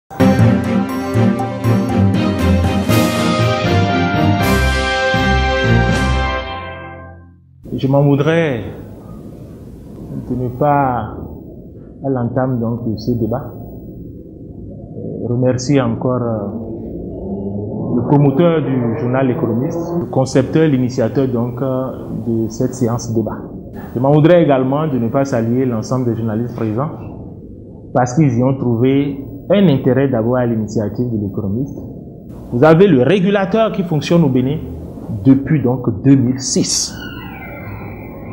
Je m'en voudrais de ne pas, à l'entame donc de ce débat, remercier encore le promoteur du journal L'Économiste, le concepteur, l'initiateur donc de cette séance débat. Je m'en voudrais également de ne pas saluer l'ensemble des journalistes présents parce qu'ils y ont trouvé un intérêt d'avoir à l'initiative de L'Économiste. Vous avez le régulateur qui fonctionne au Bénin depuis donc 2006.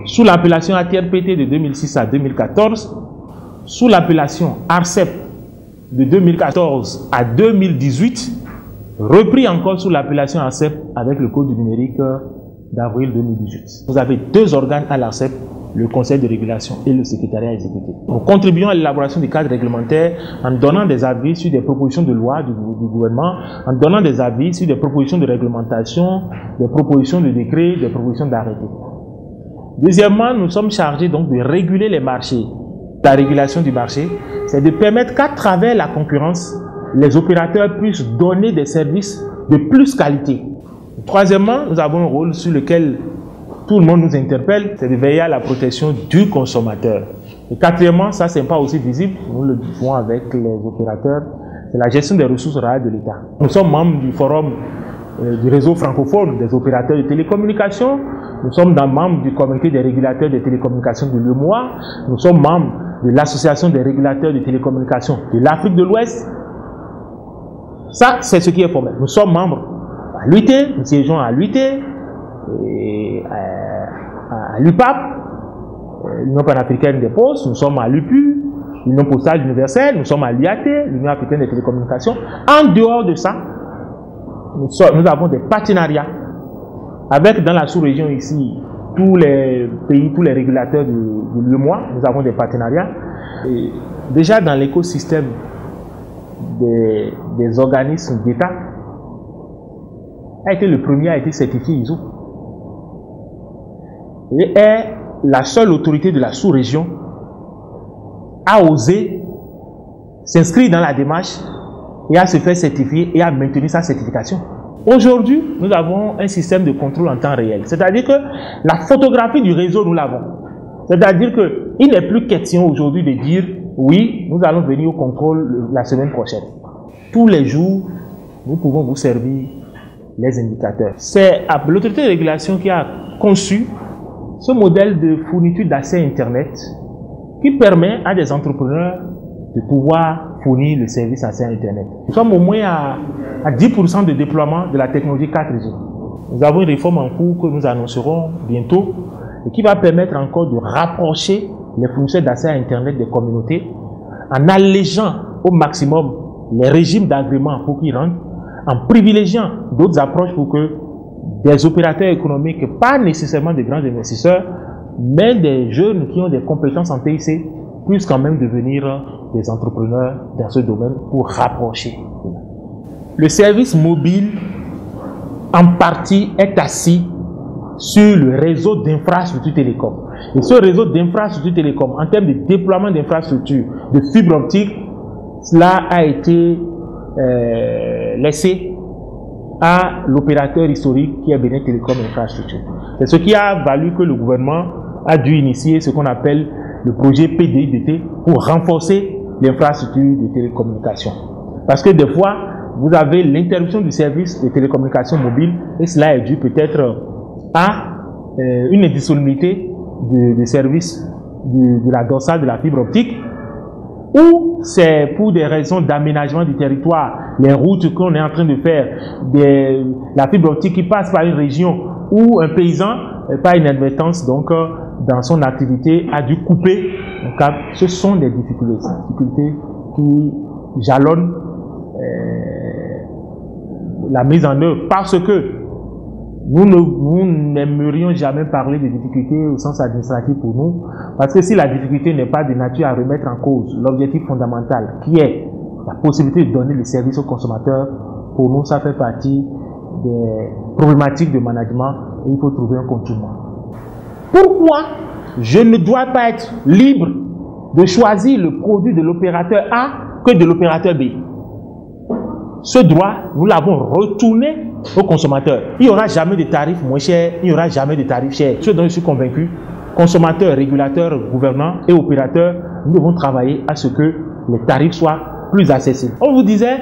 Sous l'appellation ATRPT de 2006 à 2014, sous l'appellation ARCEP de 2014 à 2018, repris encore sous l'appellation ARCEP avec le code du numérique d'avril 2018. Vous avez deux organes à l'ARCEP, le Conseil de régulation et le secrétariat exécutif. Nous contribuons à l'élaboration du cadre réglementaire en donnant des avis sur des propositions de loi du gouvernement, en donnant des avis sur des propositions de réglementation, des propositions de décret, des propositions d'arrêté. Deuxièmement, nous sommes chargés donc de réguler les marchés. La régulation du marché, c'est de permettre qu'à travers la concurrence, les opérateurs puissent donner des services de plus qualité. Troisièmement, nous avons un rôle sur lequel tout le monde nous interpelle, c'est de veiller à la protection du consommateur. Et quatrièmement, ça c'est pas aussi visible, nous le faisons avec les opérateurs, c'est la gestion des ressources rares de l'État. Nous sommes membres du forum du réseau francophone des opérateurs de télécommunications, nous sommes membres du comité des régulateurs de télécommunications de l'UEMOA, nous sommes membres de l'association des régulateurs de télécommunications de l'Afrique de l'Ouest. Ça, c'est ce qui est formel. Nous sommes membres à l'UT, nous siégeons à l'UT, à l'UPAP, l'Union panafricaine des postes, nous sommes à l'UPU, l'Union postale universelle, nous sommes à l'IAT, l'Union africaine des télécommunications. En dehors de ça, nous avons des partenariats avec, dans la sous-région ici, tous les pays, tous les régulateurs de l'UEMOA, nous avons des partenariats. Et déjà dans l'écosystème des organismes d'État, a été le premier à être certifié ISO. Et est la seule autorité de la sous-région à oser s'inscrire dans la démarche et à se faire certifier et à maintenir sa certification. Aujourd'hui, nous avons un système de contrôle en temps réel. C'est-à-dire que la photographie du réseau, nous l'avons. C'est-à-dire qu'il n'est plus question aujourd'hui de dire oui, nous allons venir au contrôle la semaine prochaine. Tous les jours, nous pouvons vous servir les indicateurs. C'est l'autorité de régulation qui a conçu ce modèle de fourniture d'accès Internet qui permet à des entrepreneurs de pouvoir fournir le service accès Internet. Nous sommes au moins à 10% de déploiement de la technologie 4G. Nous avons une réforme en cours que nous annoncerons bientôt et qui va permettre encore de rapprocher les fournisseurs d'accès à Internet des communautés en allégeant au maximum les régimes d'agrément pour qu'ils rentrent, en privilégiant d'autres approches pour que des opérateurs économiques, pas nécessairement des grands investisseurs, mais des jeunes qui ont des compétences en TIC, puissent quand même devenir des entrepreneurs dans ce domaine pour rapprocher. Le service mobile, en partie, est assis sur le réseau d'infrastructures télécom. Et ce réseau d'infrastructures télécom, en termes de déploiement d'infrastructures, de fibre optique, cela a été laissé à l'opérateur historique qui est Bénin Télécom Infrastructure. C'est ce qui a valu que le gouvernement a dû initier ce qu'on appelle le projet PDIDT pour renforcer l'infrastructure de télécommunications. Parce que des fois, vous avez l'interruption du service de télécommunications mobiles et cela est dû peut-être à une indisponibilité de service de la dorsale de la fibre optique, ou c'est pour des raisons d'aménagement du territoire, les routes qu'on est en train de faire, la fibre optique qui passe par une région où un paysan, par inadvertance, donc dans son activité, a dû couper un câble. Ce sont des difficultés qui jalonnent la mise en œuvre, parce que nous n'aimerions jamais parler de difficultés au sens administratif pour nous, parce que si la difficulté n'est pas de nature à remettre en cause l'objectif fondamental qui est la possibilité de donner le service aux consommateurs, pour nous ça fait partie des problématiques de management et il faut trouver un contournement. Pourquoi je ne dois pas être libre de choisir le produit de l'opérateur A que de l'opérateur B? ce droit, nous l'avons retourné aux consommateurs. Il n'y aura jamais de tarifs moins chers, il n'y aura jamais de tarifs chers. Ce dont je suis convaincu, consommateurs, régulateurs, gouvernants et opérateurs, nous devons travailler à ce que les tarifs soient plus accessibles. On vous disait,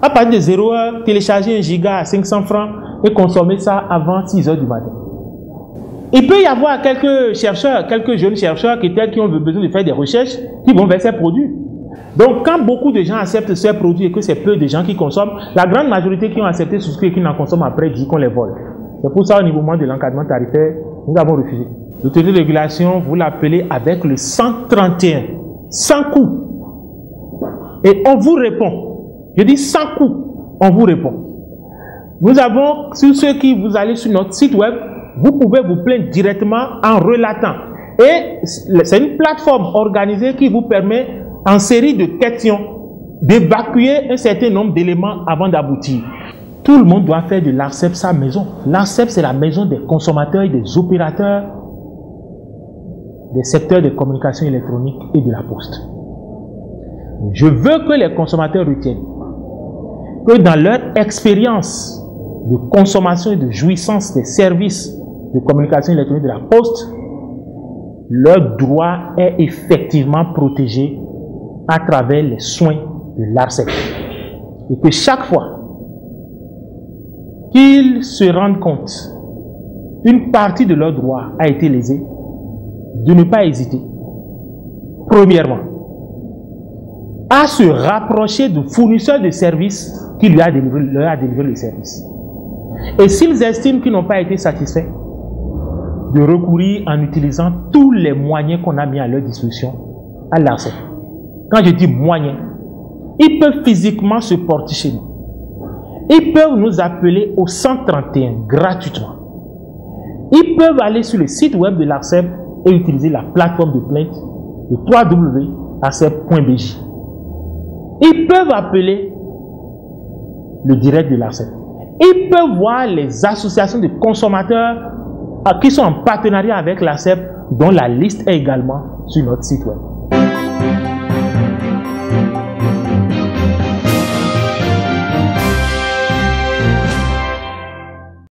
à partir de 0 heure, télécharger 1 giga à 500 francs et consommer ça avant 6 heures du matin. Il peut y avoir quelques chercheurs, quelques jeunes chercheurs qui ont besoin de faire des recherches, qui vont vers ces produits. Donc, quand beaucoup de gens acceptent ces produits et que c'est peu de gens qui consomment, la grande majorité qui ont accepté souscrire et qui n'en consomment après dit qu'on les vole. C'est pour ça, au niveau de l'encadrement tarifaire, nous avons refusé. L'autorité de régulation, vous l'appelez avec le 131, sans coût. Et on vous répond. Je dis sans coût, on vous répond. Nous avons, sur ceux qui vous allez sur notre site web, vous pouvez vous plaindre directement en relatant. Et c'est une plateforme organisée qui vous permet, en série de questions, d'évacuer un certain nombre d'éléments avant d'aboutir. Tout le monde doit faire de l'ARCEP sa maison. L'ARCEP, c'est la maison des consommateurs et des opérateurs des secteurs de communication électronique et de la poste. Je veux que les consommateurs retiennent que dans leur expérience de consommation et de jouissance des services de communication électronique de la poste, leur droit est effectivement protégé à travers les soins de l'ARCEP. Et que chaque fois qu'ils se rendent compte qu'une partie de leur droit a été lésée, de ne pas hésiter, premièrement, à se rapprocher du fournisseur de services qui leur a délivré le service. Et s'ils estiment qu'ils n'ont pas été satisfaits, de recourir en utilisant tous les moyens qu'on a mis à leur disposition à l'ARCEP. Quand je dis moyens, ils peuvent physiquement se porter chez nous. Ils peuvent nous appeler au 131 gratuitement. Ils peuvent aller sur le site web de l'ARCEP et utiliser la plateforme de plainte de www.arcep.bj. Ils peuvent appeler le direct de l'ARCEP. Ils peuvent voir les associations de consommateurs qui sont en partenariat avec l'ARCEP, dont la liste est également sur notre site web.